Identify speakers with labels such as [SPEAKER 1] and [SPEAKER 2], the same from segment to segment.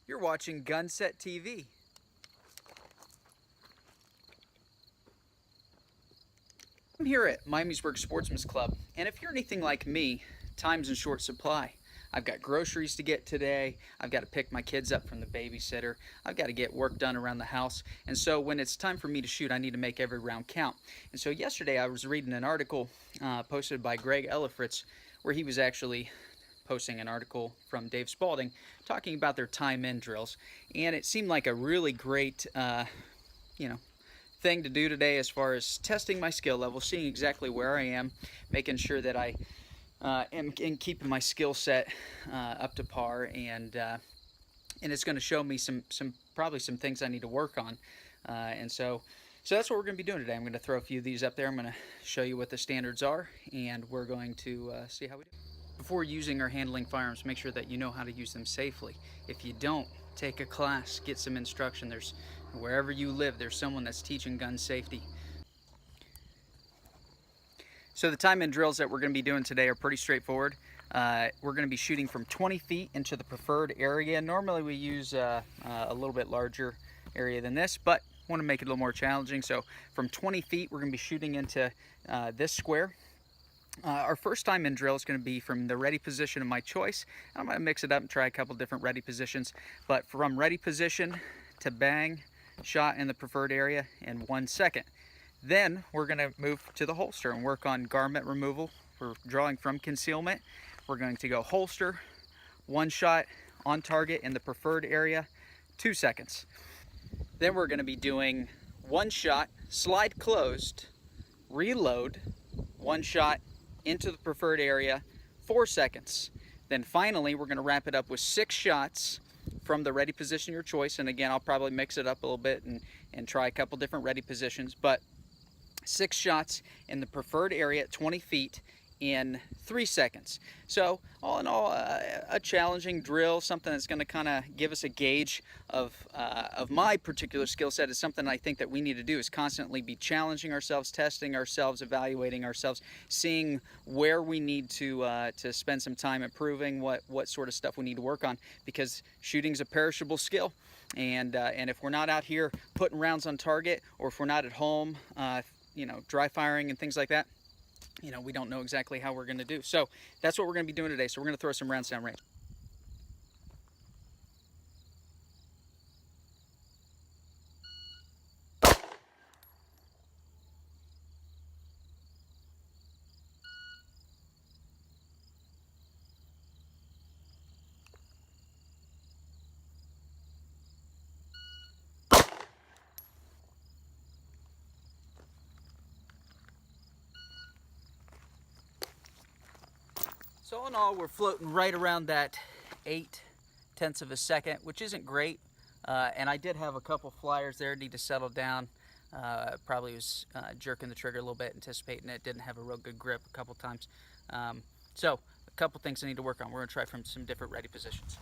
[SPEAKER 1] You're watching Gunset TV. I'm here at Miamisburg Sportsman's Club, and if you're anything like me, time's in short supply. I've got groceries to get today, I've got to pick my kids up from the babysitter, I've got to get work done around the house, and so when it's time for me to shoot, I need to make every round count. And so yesterday I was reading an article posted by Elifritz, where he was actually posting an article from Dave Spaulding talking about their time in drills, and it seemed like a really great thing to do today as far as testing my skill level, seeing exactly where I am, making sure that I am keeping my skill set up to par, and it's going to show me probably some things I need to work on, and so that's what we're going to be doing today. I'm going to throw a few of these up there. I'm going to show you what the standards are, and we're going to see how we do. Before using or handling firearms, make sure that you know how to use them safely. If you don't, take a class, get some instruction. Wherever you live, there's someone that's teaching gun safety. So the time in drills that we're going to be doing today are pretty straightforward. We're going to be shooting from 20 feet into the preferred area. Normally we use a little bit larger area than this, but want to make it a little more challenging. So from 20 feet, we're going to be shooting into this square. Our first time in drill is going to be from the ready position of my choice. I'm going to mix it up and try a couple different ready positions, but from ready position to bang, shot in the preferred area in 1 second. Then we're going to move to the holster and work on garment removal. We're drawing from concealment. We're going to go holster, 1 shot on target in the preferred area, 2 seconds. Then we're going to be doing 1 shot, slide closed, reload, 1 shot into the preferred area, 4 seconds. Then finally we're going to wrap it up with 6 shots from the ready position of your choice, and again I'll probably mix it up a little bit and try a couple different ready positions, but 6 shots in the preferred area at 20 feet in 3 seconds. So all in all, a challenging drill, something that's going to kind of give us a gauge of my particular skill set. Is something I think that we need to do, is constantly be challenging ourselves, testing ourselves, evaluating ourselves, seeing where we need to spend some time improving, what sort of stuff we need to work on, because shooting's a perishable skill, and if we're not out here putting rounds on target, or if we're not at home dry firing and things like that, we don't know exactly how we're going to do. So that's what we're going to be doing today. So we're going to throw some rounds down range. So all in all, we're floating right around that 0.8 of a second, which isn't great. And I did have a couple flyers there, need to settle down. Probably was jerking the trigger a little bit, anticipating it. Didn't have a real good grip a couple times. So a couple things I need to work on. We're going to try from some different ready positions.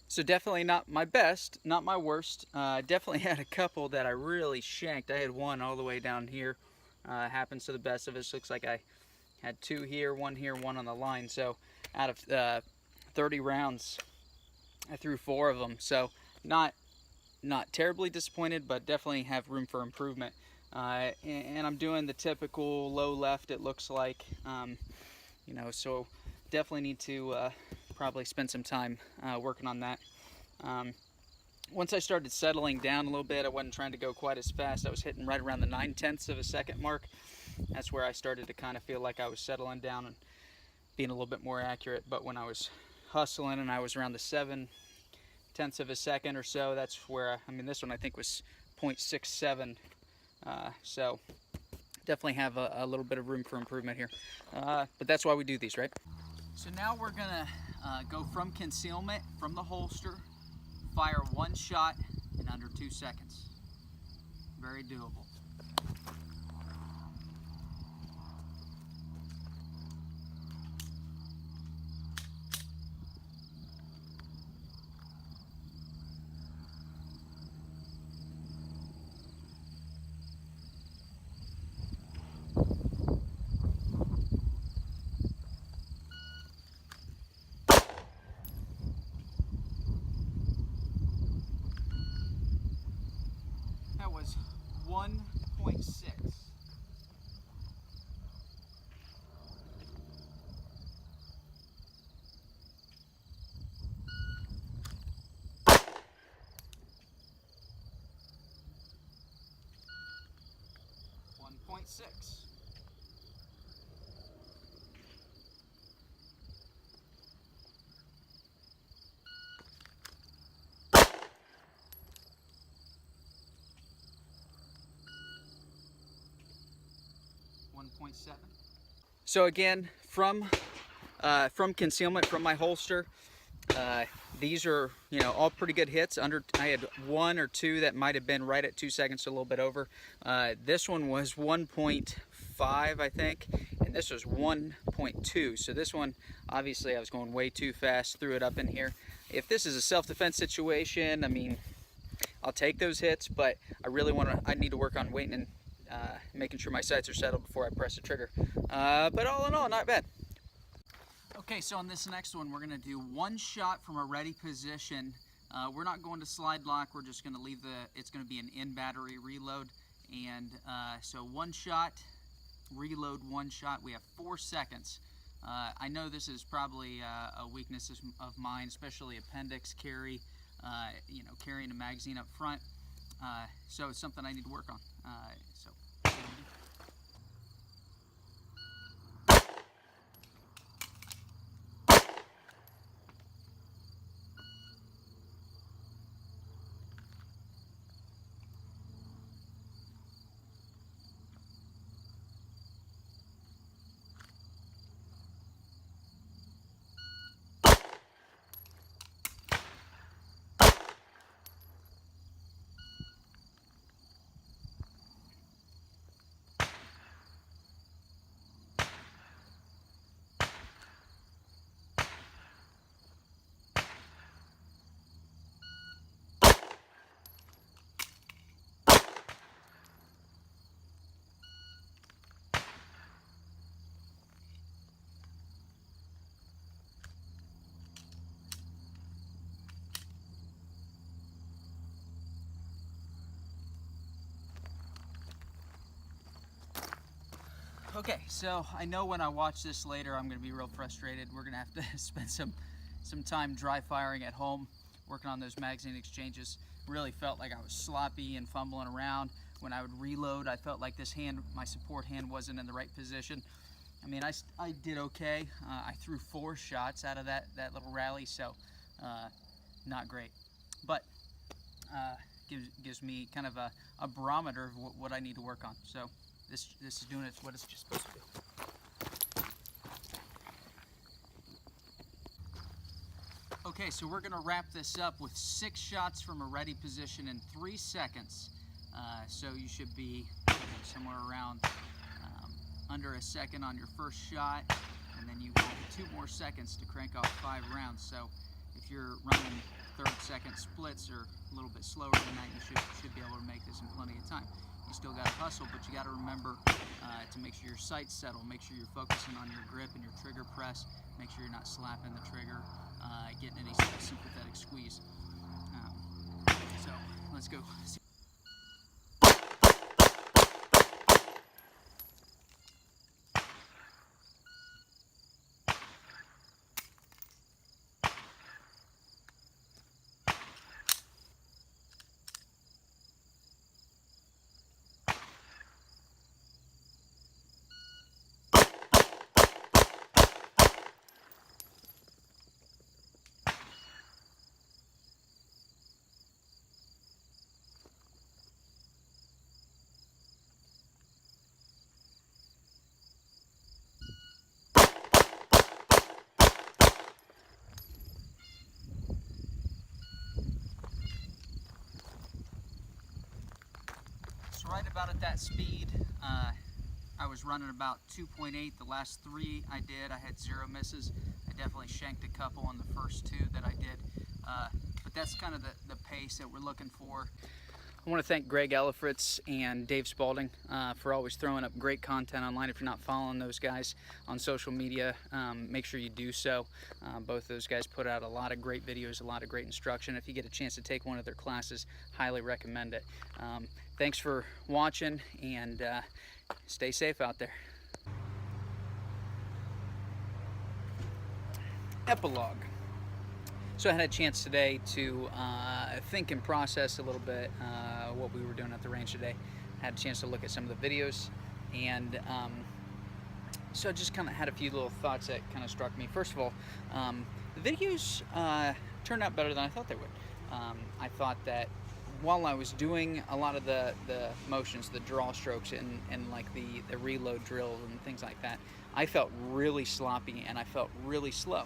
[SPEAKER 1] So definitely not my best, not my worst. Definitely had a couple that I really shanked. I had one all the way down here. Happens to the best of us. Looks like I had 2 here, 1 here, 1 on the line. So out of 30 rounds, I threw 4 of them. So not terribly disappointed, but definitely have room for improvement. And I'm doing the typical low left, it looks like. So definitely need to probably spend some time working on that. Once I started settling down a little bit, I wasn't trying to go quite as fast. I was hitting right around the 0.9 of a second mark. That's where I started to kind of feel like I was settling down and being a little bit more accurate. But when I was hustling and I was around the 0.7 of a second or so, that's where, this one I think was 0.67. So definitely have a little bit of room for improvement here. But that's why we do these, right? So now we're gonna go from concealment, from the holster, fire 1 shot in under 2 seconds. very doable. That was 1.6. .6. So again, from concealment from my holster, these are, you know, all pretty good hits. I had one or two that might have been right at 2 seconds, a little bit over. This one was 1.5, I think, and this was 1.2. So this one, obviously, I was going way too fast, threw it up in here. If this is a self-defense situation, I mean, I'll take those hits, but I need to work on waiting and making sure my sights are settled before I press the trigger. But all in all, not bad. Okay, so on this next one, we're going to do one shot from a ready position. We're not going to slide lock. We're just going to leave it's going to be an in-battery reload. And so one shot, reload one shot. We have 4 seconds. I know this is probably a weakness of mine, especially appendix carry, you know, carrying a magazine up front. So it's something I need to work on. Okay, so I know when I watch this later, I'm going to be real frustrated. We're going to have to spend some time dry firing at home, working on those magazine exchanges. Really felt like I was sloppy and fumbling around. When I would reload, I felt like this hand, my support hand, wasn't in the right position. I mean, I did okay. I threw 4 shots out of that little rally, so not great. But gives me kind of a barometer of what I need to work on. So this is doing what it's just supposed to do. Okay, so we're gonna wrap this up with 6 shots from a ready position in 3 seconds. So you should be somewhere around under a second on your first shot, and then you have 2 more seconds to crank off 5 rounds. So if you're running 3rd second splits or a little bit slower than that, you should be able to make this in plenty of time. You still got to hustle, but you got to remember to make sure your sights settle, make sure you're focusing on your grip and your trigger press, make sure you're not slapping the trigger, getting any sympathetic squeeze. So let's go. So right about at that speed, I was running about 2.8. The last 3 I did, I had 0 misses. I definitely shanked a couple on the first 2 that I did. But that's kind of the pace that we're looking for. I want to thank Greg Elifritz and Dave Spaulding for always throwing up great content online. If you're not following those guys on social media, make sure you do so. Both those guys put out a lot of great videos, a lot of great instruction. If you get a chance to take one of their classes, highly recommend it. Thanks for watching, and stay safe out there. Epilogue. So I had a chance today to think and process a little bit what we were doing at the range today. I had a chance to look at some of the videos, and so I just kind of had a few little thoughts that kind of struck me. First of all, the videos turned out better than I thought they would. I thought that while I was doing a lot of the motions, the draw strokes, and like the reload drills and things like that, I felt really sloppy and I felt really slow.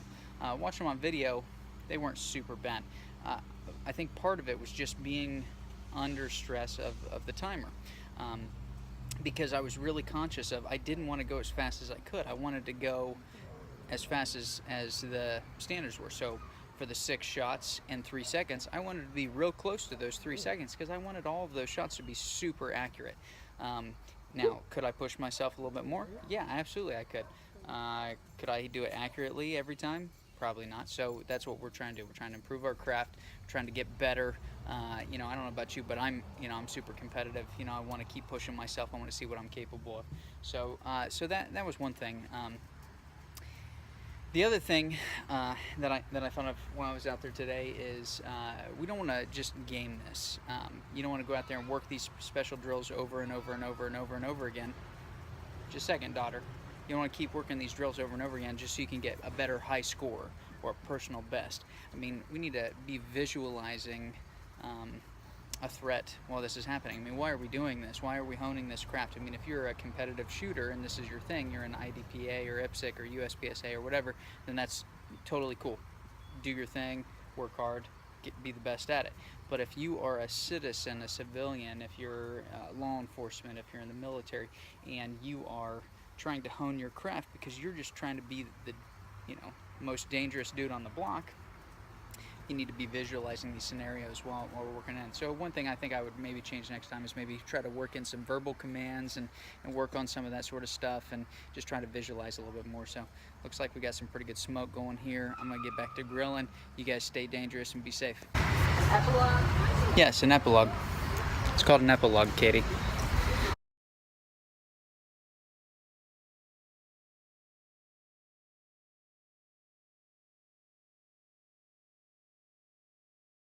[SPEAKER 1] Watching them on video, they weren't super bad. I think part of it was just being under stress of the timer, because I was really conscious of, I didn't want to go as fast as I could. I wanted to go as fast as the standards were. So for the 6 shots in 3 seconds, I wanted to be real close to those 3 seconds because I wanted all of those shots to be super accurate. Now, could I push myself a little bit more? Yeah, absolutely I could. Could I do it accurately every time? Probably not. So that's what we're trying to do. We're trying to improve our craft. We're trying to get better. You know, I don't know about you, but I'm super competitive. You know, I want to keep pushing myself. I want to see what I'm capable of. So, so that was one thing. The other thing that I thought of when I was out there today is we don't want to just game this. You don't want to go out there and work these special drills over and over and over and over and over again. Just a second, daughter. You want to keep working these drills over and over again just so you can get a better high score or a personal best. I mean, we need to be visualizing a threat while this is happening. I mean, why are we doing this? Why are we honing this craft? I mean, if you're a competitive shooter and this is your thing, you're an IDPA or IPSC or USPSA or whatever, then that's totally cool. Do your thing, work hard, be the best at it. But if you are a citizen, a civilian, if you're law enforcement, if you're in the military, and you are trying to hone your craft because you're just trying to be the most dangerous dude on the block, you need to be visualizing these scenarios while we're working in. So one thing I think I would maybe change next time is maybe try to work in some verbal commands and work on some of that sort of stuff and just try to visualize a little bit more. So looks like we got some pretty good smoke going here. I'm gonna get back to grilling. You guys stay dangerous and be safe.
[SPEAKER 2] Epilogue?
[SPEAKER 1] Yes, an epilogue. It's called an epilogue, Katie.